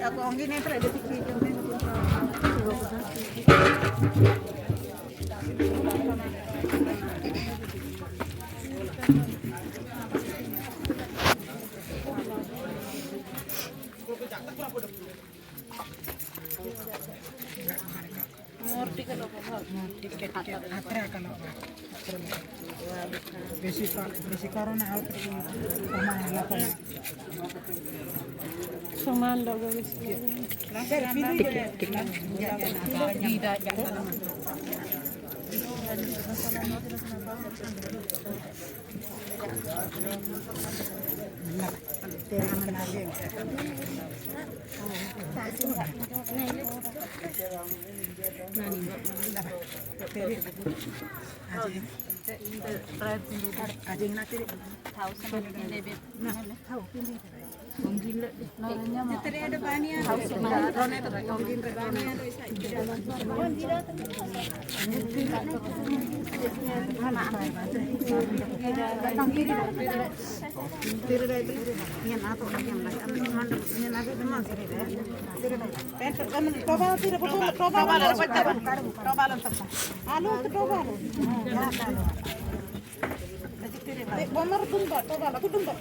Ako ang ginitra ada tikit yung Mordi kalau tiket atra kalau besi corona alter sama lapan sumando guys Bomar tumba, coba aku tumba,